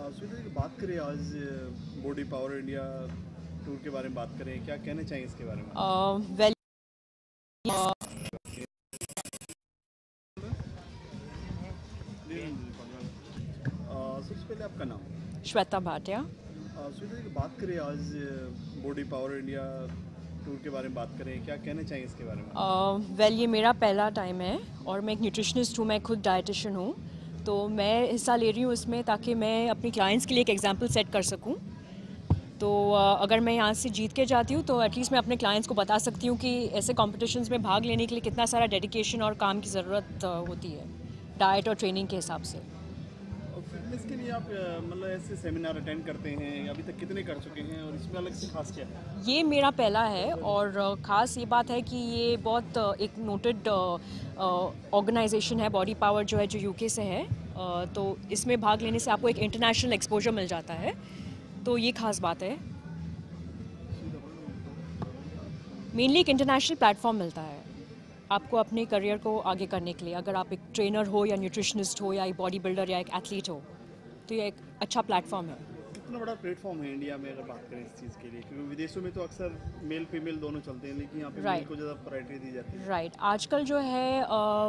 सुनीता जी बात करें आज बॉडी पावर इंडिया टूर के बारे में बात करें, क्या कहना चाहिए इसके बारे में? वेल सबसे पहले आपका नाम? श्वेता भाटिया। सुनीता जी बात करें आज बॉडी पावर इंडिया टूर के बारे में बात करें, क्या कहना चाहिए इसके बारे में? वेल ये मेरा पहला टाइम है और मैं एक न्यूट्रिशनिस्ट हूँ, मैं खुद डाइटिशियन हूँ, तो मैं हिस्सा ले रही हूँ इसमें ताकि मैं अपनी क्लाइंट्स के लिए एक एग्जांपल सेट कर सकूँ। तो अगर मैं यहाँ से जीत के जाती हूँ तो एटलीस्ट मैं अपने क्लाइंट्स को बता सकती हूँ कि ऐसे कॉम्पिटिशन्स में भाग लेने के लिए कितना सारा डेडिकेशन और काम की ज़रूरत होती है डाइट और ट्रेनिंग के हिसाब से। और फिटनेस के लिए आप मतलब ऐसे सेमिनार अटेंड करते हैं, अभी तक कितने कर चुके हैं और इसमें अलग से खास क्या है? ये मेरा पहला है और ख़ास ये बात है कि ये बहुत एक नोटेड ऑर्गेनाइजेशन है, बॉडी पावर जो है, जो यूके से है। तो इसमें भाग लेने से आपको एक इंटरनेशनल एक्सपोजर मिल जाता है, तो ये ख़ास बात है। मेनली एक इंटरनेशनल प्लेटफॉर्म मिलता है आपको अपने करियर को आगे करने के लिए। अगर आप एक ट्रेनर हो या न्यूट्रिशनिस्ट हो या एक बॉडी बिल्डर या एक एथलीट हो तो ये एक अच्छा प्लेटफॉर्म है। कितना बड़ा प्लेटफॉर्म है इंडिया में अगर बात करें इस चीज़ के लिए, क्योंकि विदेशों में तो अक्सर मेल फीमेल दोनों चलते हैं, लेकिन यहाँ पे मेल को ज़्यादा प्रायोरिटी दी जाती है। राइट, आजकल जो है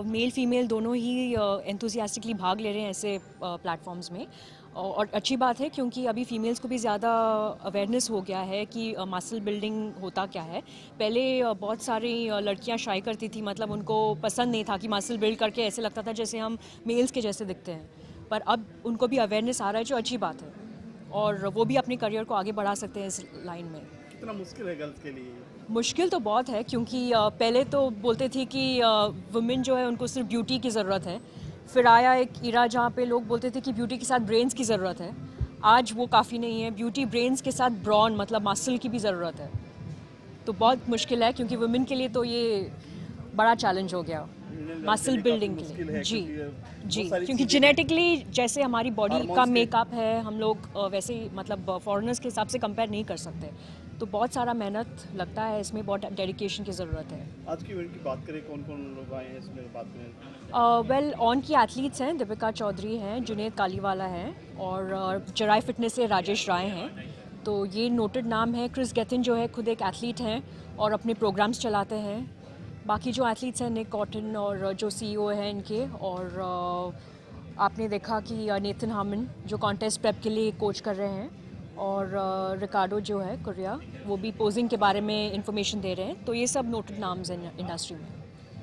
मेल फीमेल दोनों ही एंथुसियास्टिकली भाग ले रहे हैं ऐसे प्लेटफॉर्म्स में। और अच्छी बात है क्योंकि अभी फीमेल्स को भी ज़्यादा अवेयरनेस हो गया है कि मसल बिल्डिंग होता क्या है। पहले बहुत सारी लड़कियां शाई करती थी, मतलब उनको पसंद नहीं था कि मसल बिल्ड करके ऐसे लगता था जैसे हम मेल्स के जैसे दिखते हैं, पर अब उनको भी अवेयरनेस आ रहा है, जो अच्छी बात है, और वो भी अपने करियर को आगे बढ़ा सकते हैं इस लाइन में। कितना मुश्किल है गर्ल्स के लिए? मुश्किल तो बहुत है क्योंकि पहले तो बोलते थे कि वुमेन जो है उनको सिर्फ ब्यूटी की ज़रूरत है। फिर आया एक इरा जहाँ पे लोग बोलते थे कि ब्यूटी के साथ ब्रेन्स की ज़रूरत है। आज वो काफ़ी नहीं है, ब्यूटी ब्रेन्स के साथ ब्रॉन मतलब मसल की भी ज़रूरत है। तो बहुत मुश्किल है क्योंकि वुमेन के लिए तो ये बड़ा चैलेंज हो गया मसल बिल्डिंग के लिए। जी जी, क्योंकि जेनेटिकली जैसे हमारी बॉडी का मेकअप है, हम लोग वैसे ही मतलब फॉरेनर्स के हिसाब से कंपेयर नहीं कर सकते, तो बहुत सारा मेहनत लगता है इसमें, बहुत डेडिकेशन की ज़रूरत है। आज की इवेंट की बात करें, कौन कौन लोग आए हैं इसमें बात करें? वेल ऑन की एथलीट्स हैं, दीपिका चौधरी हैं, जुनेद कालीवाला हैं, और जराई फिटनेस से राजेश राय हैं। तो ये नोटेड नाम है। क्रिस गेथिन जो है खुद एक एथलीट हैं और अपने प्रोग्राम्स चलाते हैं। बाकी जो एथलीट्स हैं, निक कॉटन और जो सीईओ हैं इनके, और आपने देखा कि नेथन हामन जो कॉन्टेस्ट प्रेप के लिए कोच कर रहे हैं, और रिकार्डो जो है कोरिया, वो भी पोजिंग के बारे में इंफॉर्मेशन दे रहे हैं। तो ये सब नोटेड नाम्स हैं इंडस्ट्री में।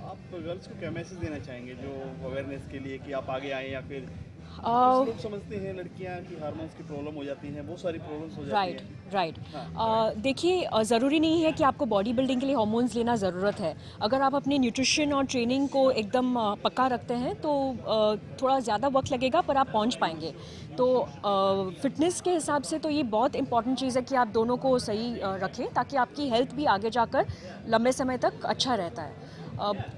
आप गर्ल्स को क्या मैसेज देना चाहेंगे जो अवेयरनेस के लिए कि आप आगे आएँ, या फिर Uh, लोग समझते हैं लड़कियां की हार्मोन्स की प्रॉब्लम हो जाती हैं, बहुत सारी प्रॉब्लम्स हो जाती हैं? राइट। हाँ, देखिए, ज़रूरी नहीं है कि आपको बॉडी बिल्डिंग के लिए हार्मोन्स लेना ज़रूरत है। अगर आप अपने न्यूट्रिशन और ट्रेनिंग को एकदम पक्का रखते हैं तो थोड़ा ज़्यादा वक्त लगेगा पर आप पहुंच पाएंगे। तो फिटनेस के हिसाब से तो ये बहुत इंपॉर्टेंट चीज़ है कि आप दोनों को सही रखें ताकि आपकी हेल्थ भी आगे जाकर लंबे समय तक अच्छा रहता है।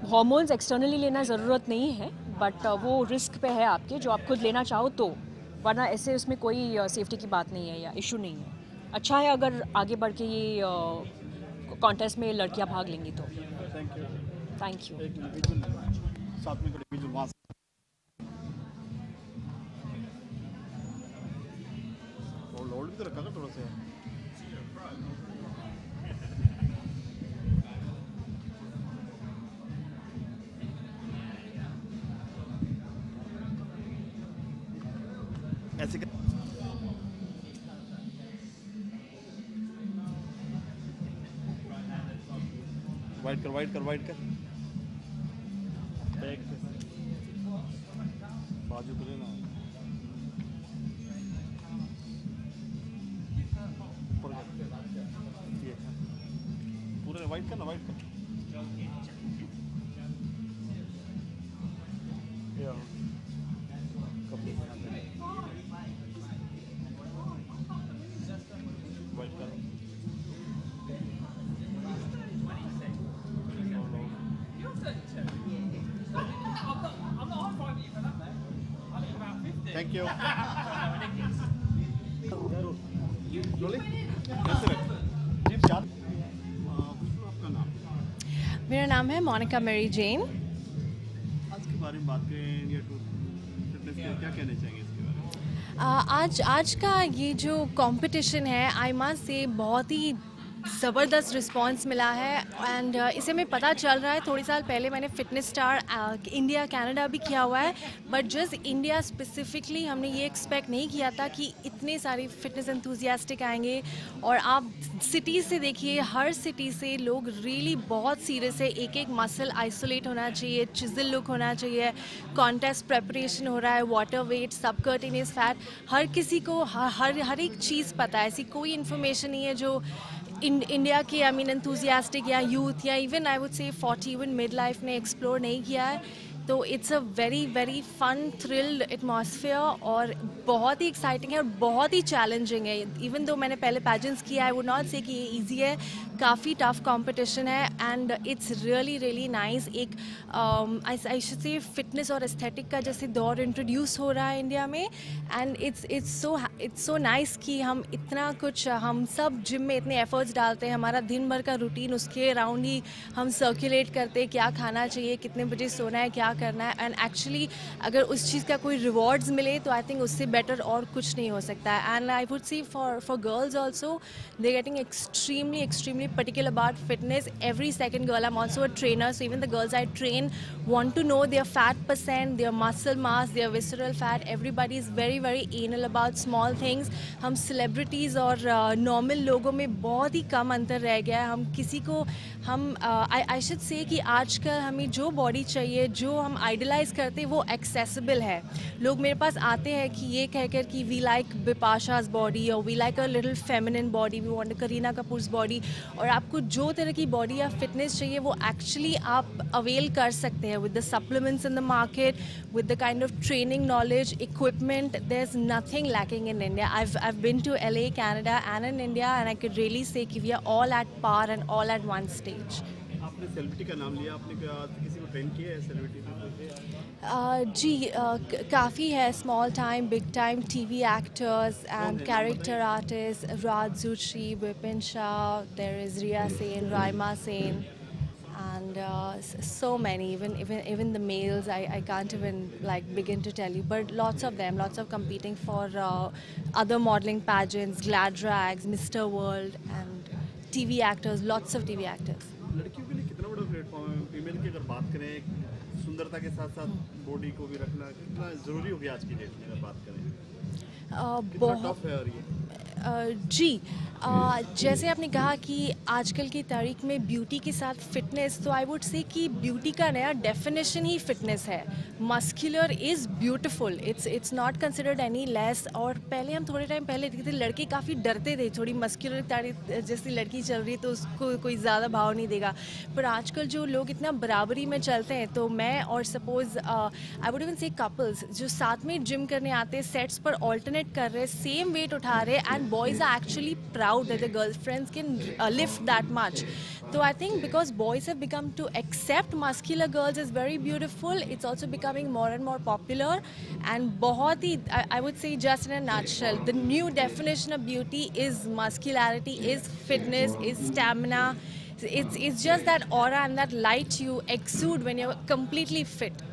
हार्मोन्स एक्सटर्नली लेना ज़रूरत नहीं है, बट वो रिस्क पे है आपके, जो आप खुद लेना चाहो तो, वरना ऐसे उसमें कोई सेफ्टी की बात नहीं है या इशू नहीं है। अच्छा है अगर आगे बढ़ के ये कॉन्टेस्ट में लड़कियां भाग लेंगी तो। Thank you. Thank you. एक विजुअल साथ में खड़े विजुअल वहाँ से होल्ड भी तो रखा था थोड़ा सा। ऐसे वाइट कर बैक बाजू को लेना, ऊपर कर, ये पूरे वाइट कर। या कपड़े वाइट कर। Thank you. आपका नाम? मेरा नाम है मोनिका मेरी जेन। आज के बारे में बात करें, इंडिया टूर फिटनेस के क्या कहना चाहेंगे इसके बारे में? आज का ये जो कंपटीशन है, आई मस्ट से बहुत ही ज़बरदस्त रिस्पांस मिला है। एंड इसे में पता चल रहा है, थोड़ी साल पहले मैंने फिटनेस स्टार इंडिया कनाडा भी किया हुआ है, बट जस्ट इंडिया स्पेसिफिकली हमने ये एक्सपेक्ट नहीं किया था कि इतने सारे फिटनेस एंथुजियास्टिक आएंगे। और आप सिटी से देखिए, हर सिटी से लोग रियली बहुत सीरियस है। एक एक मसल आइसोलेट होना चाहिए, चिजल लुक होना चाहिए, कॉन्टेस्ट प्रेपरेशन हो रहा है, वाटर वेट, सबकर्टिनियस फैट, हर किसी को हर एक चीज़ पता है। ऐसी कोई इन्फॉर्मेशन नहीं है जो इंडिया के आई मीन एंथुजियास्टिक या यूथ या even I would say 40 even mid life ने एक्सप्लोर नहीं किया है। तो it's a very very fun thrilled atmosphere और बहुत ही एक्साइटिंग है और बहुत ही चैलेंजिंग है। इवन दो मैंने पहले पैजेंट्स किया, आई वुड नॉट से कि ये ईजी है, काफ़ी टफ कंपटीशन है and it's really really nice. एक आई शुड से फिटनेस और एस्थेटिक का जैसे दौर इंट्रोड्यूस हो रहा है इंडिया में, एंड इट्स सो नाइस कि हम इतना कुछ, हम सब जिम में इतने एफर्ट्स डालते हैं, हमारा दिन भर का रूटीन उसके अराउंड ही हम सर्कुलेट करते हैं, क्या खाना चाहिए, कितने बजे सोना है, क्या करना है। एंड एक्चुअली अगर उस चीज़ का कोई रिवॉर्ड्स मिले तो आई थिंक उससे बेटर और कुछ नहीं हो सकता है। And I would see for girls also, they getting extremely particular about fitness. Every second girl, I'm also a trainer, so even the girls I train want to know their fat percent, their muscle mass, their visceral fat. Everybody is very very anal about small things. हम celebrities और normal लोगों में बहुत ही कम अंतर रह गया है। हम किसी को I should say कि आजकल हमें जो बॉडी चाहिए, जो हम आइडलाइज करते हैं, वो एक्सेसिबल है। लोग मेरे पास आते हैं कि ये कहकर कि वी लाइक बिपाशा's बॉडी और we like a little feminine body, we want Kareena Kapoor's body. और आपको जो तरह की बॉडी या फिटनेस चाहिए वो एक्चुअली आप अवेल कर सकते हैं with the supplements in the market, with the kind of training knowledge, equipment. There is nothing lacking in India. I've been to LA, Canada and in India, and I could really say कि we are all at par and all at one stage. आपने celebrity का नाम लिया, आपने किसी को train किया है सेलिब्रिटी में? जी, काफ़ी है, small time big time TV actors and character artist, Raj Joshi, Vipin Shah, there is Riya Sen, Raima Sen, and so many, even the males, I can't even like begin to tell you, but lots of competing for other modeling pageants, glad rags, Mr. World, and TV actors, lots of TV actors. लड़कियों के लिए कितना बड़ा platform है? Female की अगर बात करें, सुंदरता के साथ साथ बॉडी को भी रखना कितना ज़रूरी हो गया आज की डेट में अगर बात करें? कितना टफ है और ये? जी, जैसे आपने कहा कि आजकल की तारीख में ब्यूटी के साथ फिटनेस, तो आई वुड से कि ब्यूटी का नया डेफिनेशन ही फिटनेस है। Muscular is beautiful, it's not considered any less. और पहले हम थोड़े टाइम पहले देखते थे लड़के काफ़ी डरते थे, थोड़ी मस्कुलर जैसी लड़की चल रही है तो उसको कोई ज़्यादा भाव नहीं देगा। पर आजकल जो लोग इतना बराबरी में चलते हैं, तो मैं और सपोज आई वुड इवन से कपल्स जो साथ में जिम करने आते हैं, सेट्स पर ऑल्टरनेट कर रहे हैं, सेम वेट उठा रहे हैं, and boys are actually proud that their girlfriends can lift that much. So I think because boys have become to accept muscular girls as very beautiful, it's also becoming more and more popular. And बहुत ही, I would say just in a nutshell, the new definition of beauty is muscularity, is fitness, is stamina. It's just that aura and that light you exude when you're completely fit.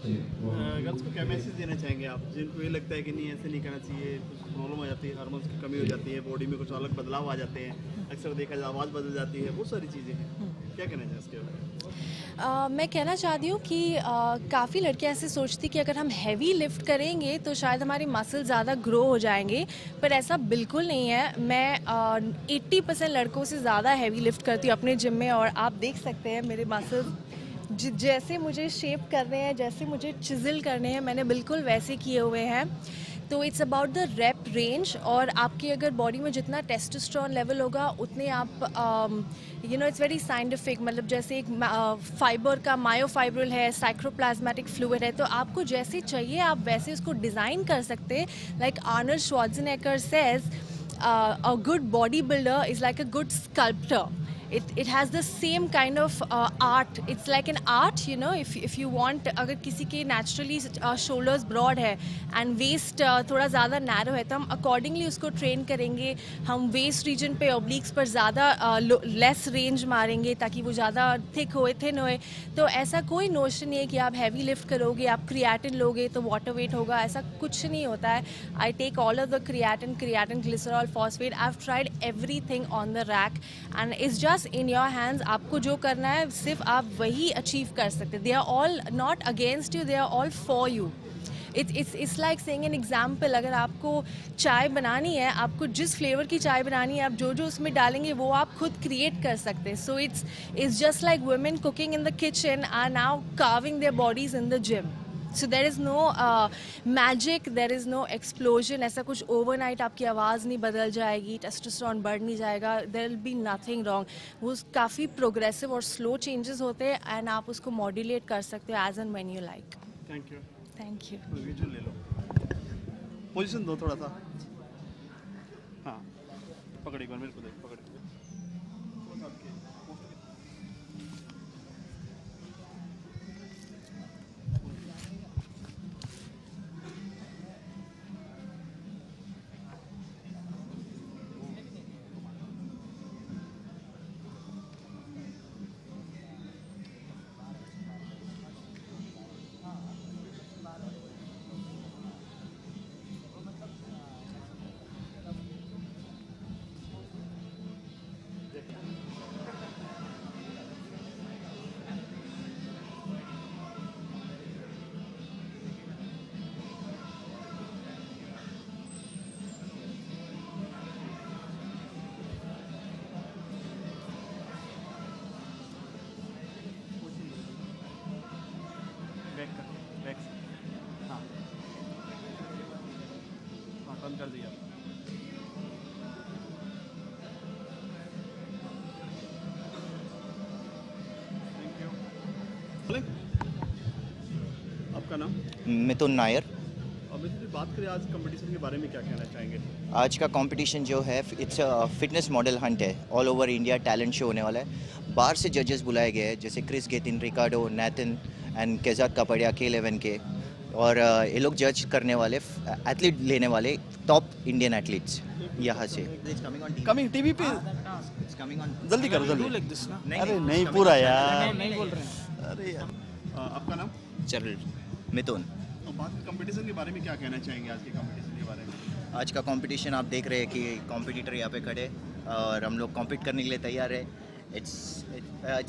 Girls को क्या message देना चाहेंगे आप, जिनको ये लगता है कि नहीं ऐसे नहीं करना चाहिए, कुछ प्रॉब्लम आ जाती है, हार्मोन्स की कमी हो जाती है, बॉडी में कुछ अलग बदलाव आ जाते हैं, अक्सर देखा जाए आवाज़ बदल जाती है, बहुत सारी चीज़ें हैं, क्या कहना चाहिए इसके बारे में? मैं कहना चाहती हूँ कि काफ़ी लड़कियाँ ऐसे सोचती कि अगर हम हैवी लिफ्ट करेंगे तो शायद हमारी मसल ज़्यादा ग्रो हो जाएंगे, पर ऐसा बिल्कुल नहीं है। मैं 80% लड़कों से ज़्यादा हैवी लिफ्ट करती हूँ अपने जिम में, और आप देख सकते हैं मेरे मसल जैसे मुझे शेप करने हैं, जैसे मुझे चिजल करने हैं, मैंने बिल्कुल वैसे किए हुए हैं। तो it's about the rape range, और आपकी अगर बॉडी में जितना टेस्टोस्टेरोन लेवल होगा उतने आप इट्स वेरी साइंटिफिक, मतलब जैसे एक फाइबर का मायोफाइब्रल है, साइक्रोप्लाज्मेटिक फ्लूइड है, तो आपको जैसे चाहिए आप वैसे उसको डिज़ाइन कर सकते हैं। Like Arnold Schwarzenegger says, a good body builder is like a good sculptor. it has the same kind of art. It's like an art, you know. If you want, अगर किसी के naturally shoulders broad है and waist थोड़ा ज़्यादा narrow है, तो हम accordingly उसको train करेंगे. हम waist region पे obliques पर ज़्यादा less range मारेंगे ताकि वो ज़्यादा thick होए, thin होए. तो ऐसा कोई notion नहीं है कि आप heavy lift करोगे, आप creatine लोगे तो water weight होगा. ऐसा कुछ नहीं होता है. I take all of the creatine, glycerol, phosphate. I've tried everything on the rack and it's just in your hands. आपको जो करना है सिर्फ आप वही achieve कर सकते. They are all not against you, they are all for you. It's like saying an example. अगर आपको चाय बनानी है, आपको जिस फ्लेवर की चाय बनानी है, आप जो जो उसमें डालेंगे वो आप खुद क्रिएट कर सकते हैं. So it's just like women cooking in the kitchen are now carving their bodies in the gym. So there is no magic, there is no explosion. ऐसा कुछ overnight आपकी आवाज़ नहीं बदल जाएगी, testosterone बढ़ नहीं जाएगा. There will be nothing wrong. वो काफ़ी progressive और slow changes होते हैं and आप उसको modulate कर सकते हो as and when you like. Thank you. Thank you. Visual ले लो, पोजीशन दो थोड़ा सा. हाँ, पकड़ एक बार मेरे को देख, पकड़. बंद कर दिया. Thank you. आपका नाम? मिथुन नायर. अब इसकी बात करें आज कंपटीशन के बारे में, क्या कहना चाहेंगे? आज का कंपटीशन जो है इट्स फिटनेस मॉडल हंट है. All over India talent show होने वाला है. बाहर से जजेस बुलाए गए हैं जैसे Chris Gethin, Ricardo, Nathan and Kaizaad Kapadia, K11 के. और ये लोग जज करने वाले एथलीट लेने वाले टॉप इंडियन एथलीट्स यहाँ से. कमिंग टीवी पे जल्दी करो, जल्दी. अरे नहीं पूरा यार, नहीं बोल रहे हैं. अरे यार, आपका नाम? चल मिथुन. तो बात कंपटीशन के बारे में क्या कहना चाहेंगे आज के कंपटीशन के बारे में? आज का कंपटीशन आप देख रहे हैं कि कॉम्पिटिटर यहाँ पे खड़े और हम लोग कॉम्पीट करने के लिए तैयार है. It's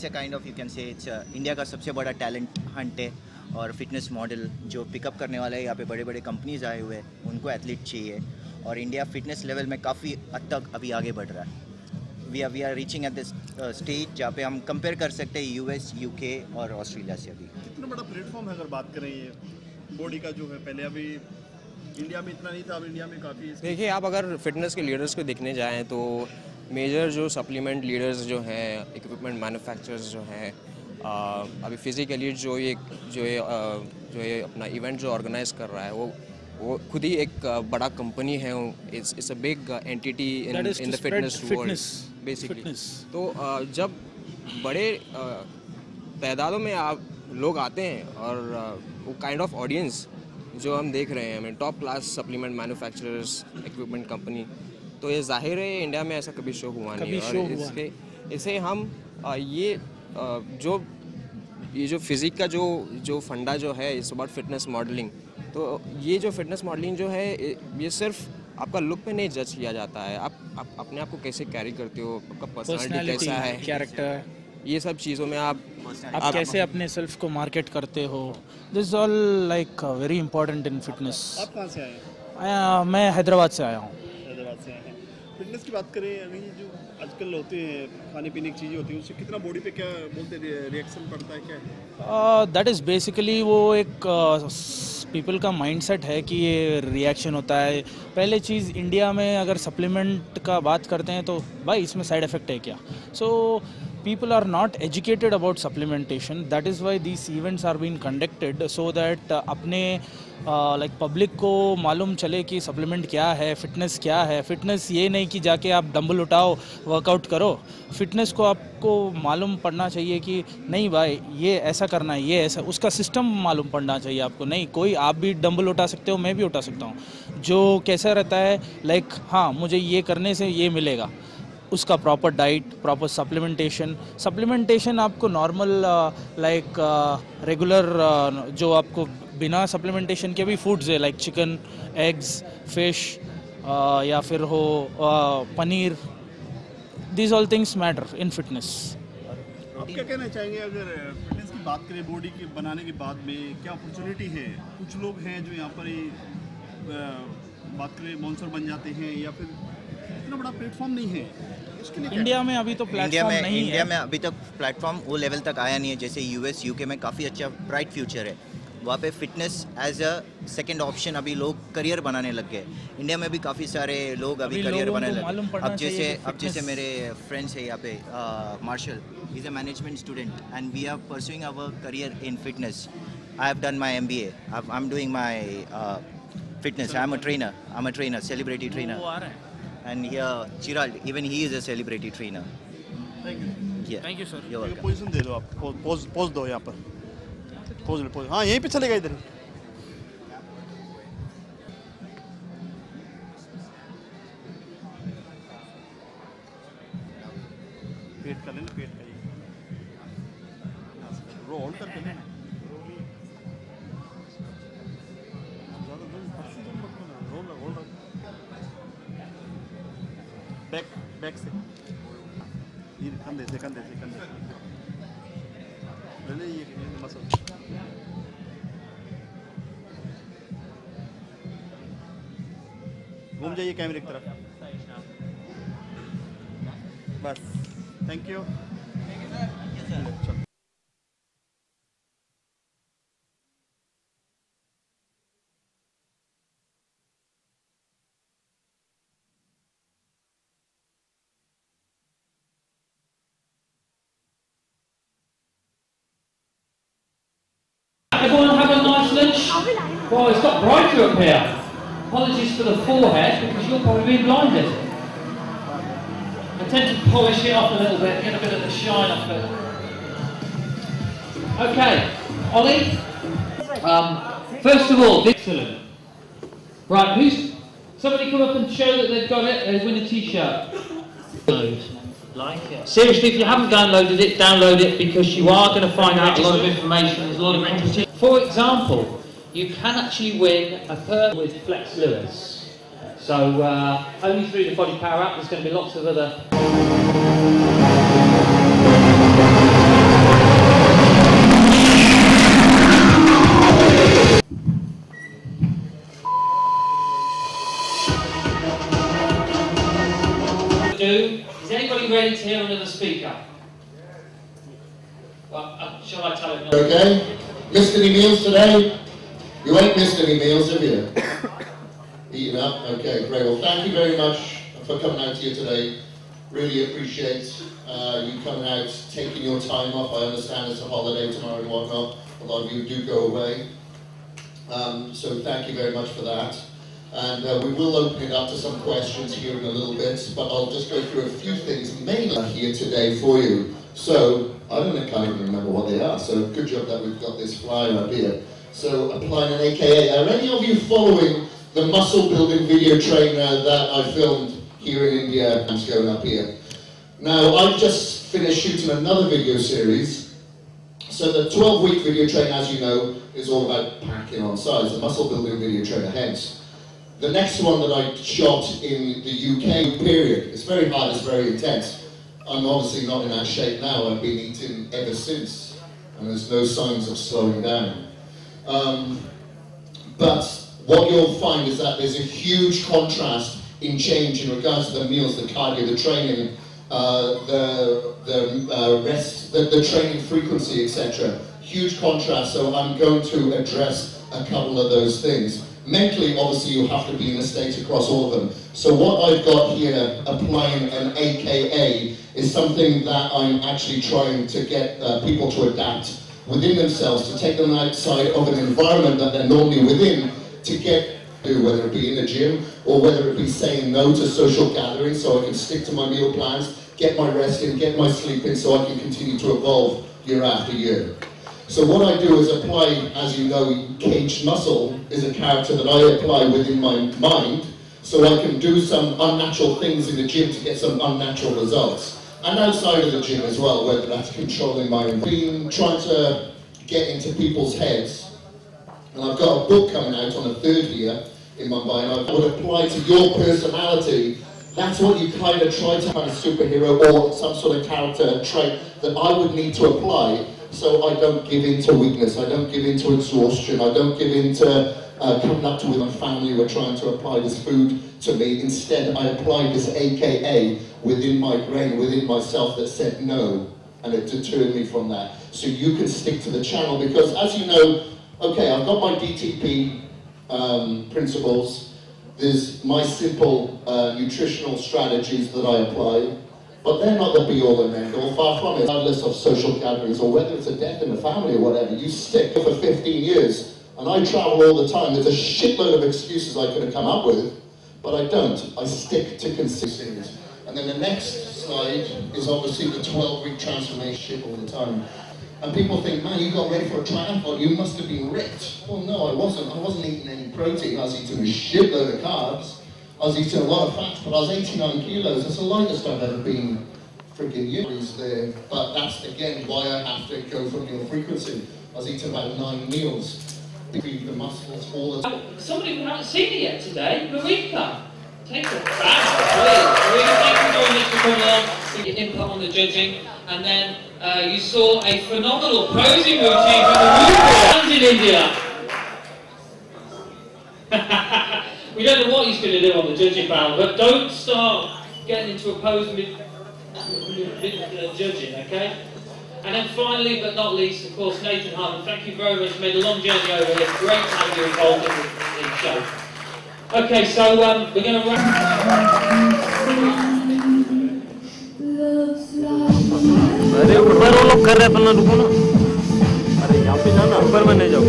a kind of, you can say it's India का सबसे बड़ा टैलेंट हंट है. और फिटनेस मॉडल जो पिकअप करने वाला है, यहाँ पे बड़े बड़े कंपनीज आए हुए हैं, उनको एथलीट चाहिए. और इंडिया फिटनेस लेवल में काफ़ी हद तक अभी आगे बढ़ रहा है. We are reaching at this stage जहाँ पे हम कंपेयर कर सकते हैं US, UK और ऑस्ट्रेलिया से. अभी कितना बड़ा प्लेटफॉर्म है अगर बात करें ये बॉडी का जो है. पहले अभी इंडिया में इतना नहीं था, अब इंडिया में काफ़ी. देखिए, आप अगर फिटनेस के लीडर्स को देखने जाएँ तो मेजर जो सप्लीमेंट लीडर्स जो हैं, इक्विपमेंट मैन्युफैक्चरर्स जो हैं, अभी फिजिकली जो ये अपना इवेंट जो ऑर्गेनाइज कर रहा है वो खुद ही एक बड़ा कंपनी है. It's a big entity in the fitness world basically. तो जब बड़े तादादों में आप लोग आते हैं और वो काइंड ऑफ ऑडियंस जो हम देख रहे हैं, हमें top class supplement manufacturers, equipment company, तो ये जाहिर है इंडिया में ऐसा कभी शो हुआ नहीं. और इसे हम ये जो फिज़िक का जो फंडा जो है, इट्स अबाउट फिटनेस मॉडलिंग. तो ये जो फिटनेस मॉडलिंग जो है, ये सिर्फ आपका लुक पे नहीं जज किया जाता है. आप अपने आप को कैसे कैरी करते हो, आपका पर्सनालिटी कैसा है, कैरेक्टर, ये सब चीज़ों में आप कैसे अपने सेल्फ को मार्केट करते हो. This is all like very important in fitness. आप कहाँ से आए? मैं हैदराबाद से आया हूँ. हैदराबाद से आए हैं. फिटनेस की बात करें, अभी जो आजकल होते हैं खाने पीने की चीज़ें होती हैं, उससे कितना बॉडी पे क्या बोलते हैं रिएक्शन पड़ता है, क्या है? दैट इज़ बेसिकली वो एक पीपल का माइंडसेट है कि ये रिएक्शन होता है. पहले चीज़, इंडिया में अगर सप्लीमेंट का बात करते हैं तो भाई इसमें साइड इफ़ेक्ट है क्या? सो people are not educated about supplementation. That is why these events are being conducted, so that अपने like public को मालूम चले कि supplement क्या है, fitness क्या है. Fitness ये नहीं कि जाके आप डंबल उठाओ, workout करो. Fitness को आपको मालूम पड़ना चाहिए कि नहीं भाई ये ऐसा करना है, ये ऐसा, उसका सिस्टम मालूम पड़ना चाहिए आपको. नहीं कोई आप भी डंबल उठा सकते हो, मैं भी उठा सकता हूँ. जो कैसा रहता है लाइक हाँ मुझे ये करने से ये मिलेगा, उसका प्रॉपर डाइट, प्रॉपर सप्लीमेंटेशन आपको नॉर्मल लाइक रेगुलर जो आपको बिना सप्लीमेंटेशन के भी फूड्स है लाइक चिकन, एग्स, फिश या फिर हो paneer, these all things matter in fitness. आप क्या कहना चाहेंगे अगर फिटनेस की बात करें, बॉडी के बनाने के बाद में क्या अपॉर्चुनिटी है? कुछ लोग हैं जो यहाँ पर ही बात करें स्पॉन्सर बन जाते हैं, या फिर इतना बड़ा प्लेटफॉर्म नहीं है उसके लिए. इंडिया में अभी तो प्लेटफॉर्म नहीं है. इंडिया में अभी तक प्लेटफॉर्म वो लेवल तक आया नहीं है. जैसे यूएस, यूके में काफ़ी अच्छा ब्राइट फ्यूचर है. वहाँ पे fitness as a second option अभी लोग करियर बनाने लग गए. इंडिया में भी काफ़ी सारे लोग अभी करियर बनाने लगे. अब जैसे मेरे फ्रेंड्स है यहाँ पे Marshal is a management student and we are pursuing our career in fitness. I have done my MBA. I am doing my fitness. I'm a trainer, celebrity trainer. And here, Chirag, even he is a celebrity trainer. Thank you. Yeah. Thank you, sir. You're welcome. Position दे दो आप, pose दो यहाँ पर, pose. हाँ यहीं पे चलेगा, इधर ही. पेट का लेना, पेट का ये रोल करके लेना. बैक से ये कंधे से ले ले ये मसल. घूम जाइए कैमरे की तरफ. बस. Thank you. चलो. Everyone have a nice lunch? Well, it's got brighter up here. Apologies for the forehead, because you'll probably be blinded. I tend to polish it off a little bit, get a bit of the shine off it. Okay, Ollie. First of all, excellent. Right, somebody come up and show that they've got it, they win a t-shirt. Like it. Seriously, if you haven't downloaded it, download it, because you are going to find out a lot of information. There's a lot of competition. For example, you can actually win a pair with Flex Lewis. So only through the Body Power app. There's going to be lots of other. Is anybody ready to hear another speaker? Well, shall I tell him? Okay. Missed any meals today? You ain't missed any meals, have you? Eating up? Okay, great. Well, thank you very much for coming out here today. Really appreciate you coming out, taking your time off. I understand it's a holiday tomorrow and whatnot. A lot of you do go away. So thank you very much for that. And we will open it up to some questions here in a little bit, but I'll just go through a few things mainly here today for you. So, I can't even remember what they are, so good job that we've got this flyer up here. So, applying an AKA. Are any of you following the muscle building video trainer that I filmed here in India? I'm going up here. Now, I've just finished shooting another video series. So the 12-week video trainer, as you know, is all about packing on size, the muscle building video trainer, hence. The next one that I shot in the UK period, it's very hard, it's very intense. I'm obviously not in that shape now, I've been eating ever since, and there's no signs of slowing down. But what you'll find is that there's a huge contrast in change in regards to the meals, the cardio, the training, the rest, the training frequency, etc. Huge contrast, so I'm going to address a couple of those things. Mentally, obviously, you have to be in a state across all of them. So what I've got here, applying an AKA, is something that I'm actually trying to get people to adapt within themselves, to take them outside of an environment that they're normally within, to get to, whether it be in the gym, or whether it be saying no to social gatherings so I can stick to my meal plans, get my rest in, get my sleep in, so I can continue to evolve year after year. So what I do is apply, as you know, Caged Muscle is a character that I apply within my mind, so I can do some unnatural things in the gym to get some unnatural results. And outside of the gym as well, whether that's controlling my being, trying to get into people's heads. And I've got a book coming out on the 3rd here in my mind. I would apply to your personality. That's what you kind of try to have a superhero or some sort of character trait that I would need to apply, so I don't give in to weakness, I don't give in to exhaustion, I don't give in to coming up to with my family, we're trying to apply this food to me. Instead, I applied this AKA within my brain, within myself, that said no, and it deterred me from that. So you can stick to the channel, because as you know, okay, I've got my DTP principles, there's my simple nutritional strategies that I apply, but they're not the be-all and end-all, far from it. Regardless of social gatherings, or whether it's a death in the family or whatever, you stick for 15 years. And I travel all the time. There's a shitload of excuses I could have come up with, but I don't. I stick to consistency. And then the next slide is obviously the 12-week transformation all the time. And people think, man, you got ready for a triathlon, you must have been ripped. Well, no, I wasn't. I wasn't eating any protein. I was eating a shitload of carbs. I was eating a lot of fats, but I was 89 kilos. That's the lightest I've ever been. Freaking years there. But that's, again, why I have to go for meal frequency. I was eating about 9 meals. Feed the muscles all the time. Somebody we haven't seen it yet today, Marika. Take a bow, please. Marika, thank you very much for coming along, for your input on the judging. And then you saw a phenomenal posing routine from the Rupa in India. We don't know what he's going to do on the judging panel, but don't start getting into a pose mid judging, okay? And then finally, but not least, of course, Nathan Harmon. Thank you very much. Made a long journey over here. Great to have you involved in the show. Okay, so we're going to wrap. अरे ऊपर वो लोग कर रहे हैं, अपना रुको ना. अरे यहाँ पे जाना, ऊपर में नहीं जाओ.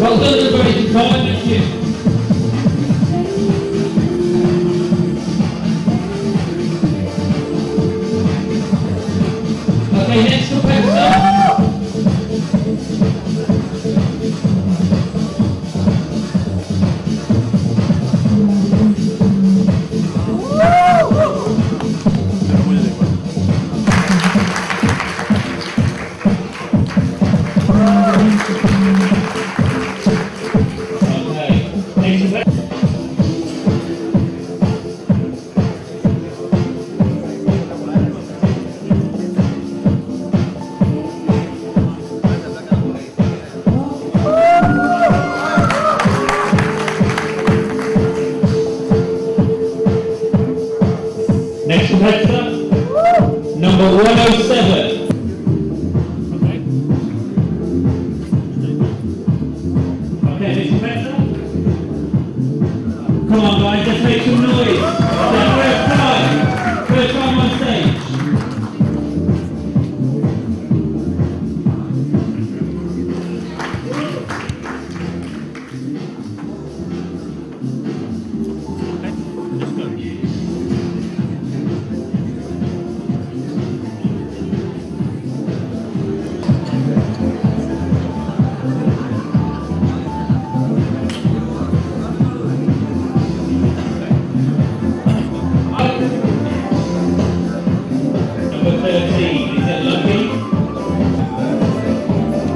Well done, everybody. Thank you. Okay, next competitor. Next competitor, number 107. Okay, next competitor. Come on guys, let's make some noise. First time on stage.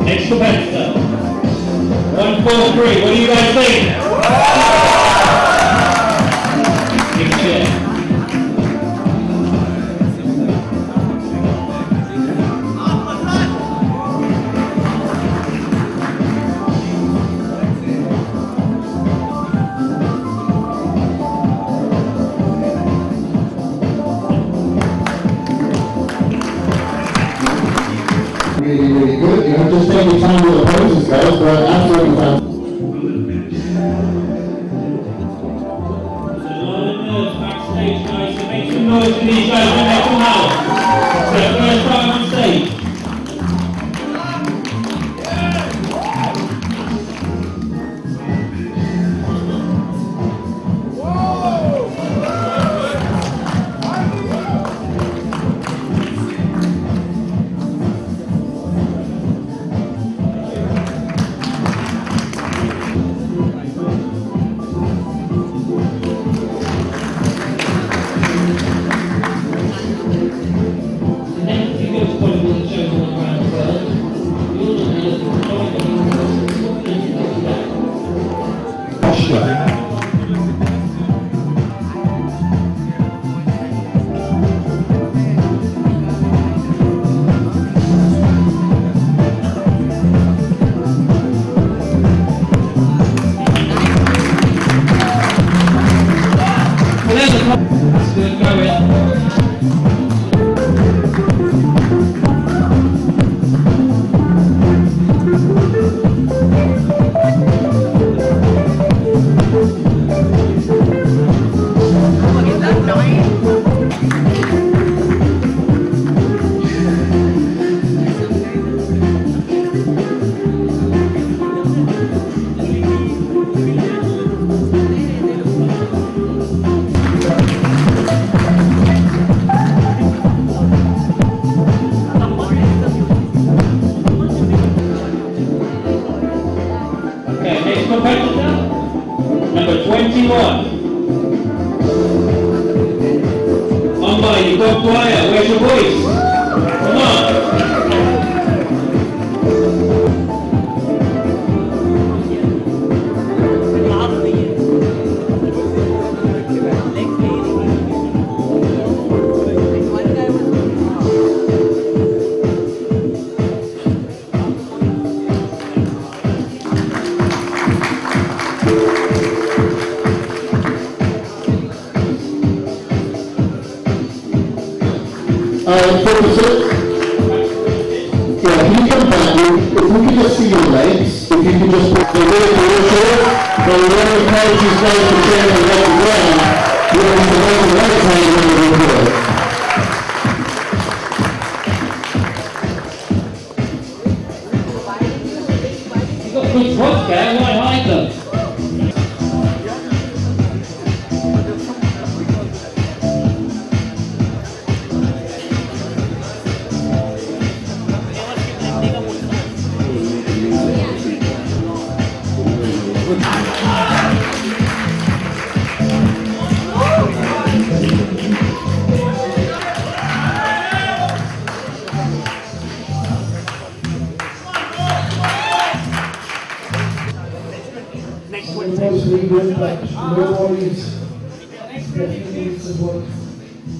Next competitor, 143. What do you guys think? Big chair. stage guys, so make some noise for these guys when they come out. So first time on stage. Number 21. Umpire, you've got quiet. Where's your voice? Come on. Can you come back? If we can just see your legs, if you can just put the weight on your shoulder, then when the coach is going to turn and let the ground, you're going to make the right hand when you do it. You've got good spots there, why hide them? Mostly good, but no worries. Definitely it's about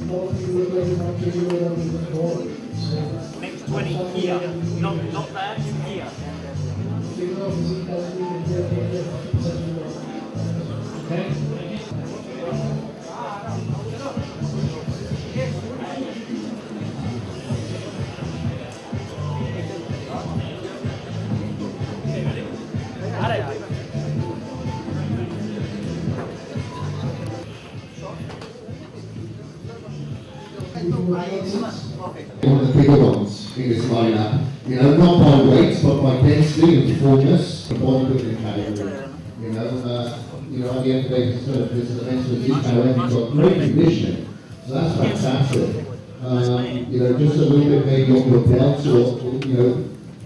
more people are going to do it on the ball. Next 20 here, not that, here. Okay. One of the bigger ones in this lineup, not by weight, but by density and fullness, the bodybuilding category. At the end of the day, this is an expertise category, you've got great conditioning, so that's fantastic. Just a little bit maybe on your belt, or,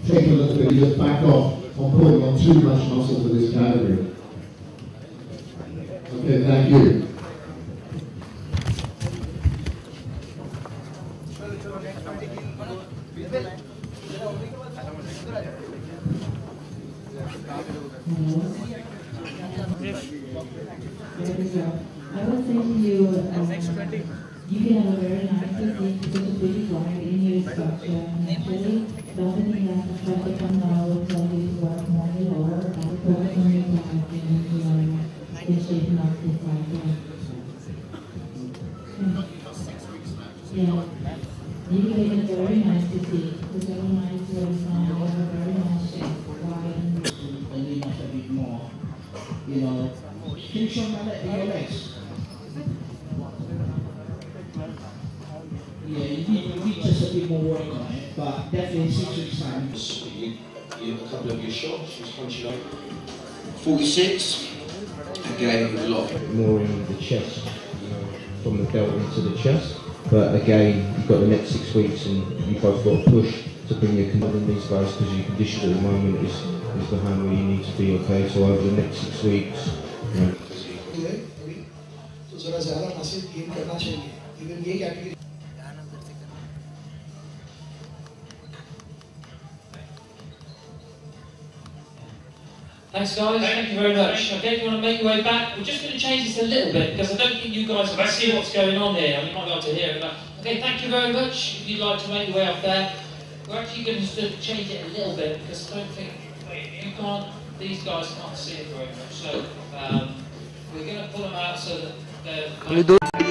take a little bit, just back off on putting on too much muscle for this category. Okay, thank you. I would say to you, you can have a very nice physique because it's really fluid in your structure. Naturally, doesn't mean that the structure comes out with work more lower, that focus on your back and the shape of the cycle. Yeah. You can get a very nice physique, with very nice waistline, a very nice shape, wide and Only must a bit more, fix your legs. it needs just a bit more work on it, but definitely 6 weeks time. A couple of years short, she was punching up. 46. Again, a lot more in the chest, from the belt into the chest. But again, you've got the next 6 weeks, and you've both got to push to bring your condition these guys, because your condition at the moment is behind where you need to be. Okay, so over the next 6 weeks. तो ज़रा ज़्यादा muscle gain करना चाहिए, even ये category. Thanks guys, thank you very much. Okay, if you want to make your way back, we're just going to change this a little bit because I don't think you guys have seen what's going on here. You might be able to hear it. But, okay, thank you very much. If you'd like to make your way up there, we're actually going to change it a little bit because I don't think you can't. These guys can't see it very much. So we're going to pull them out so that they're.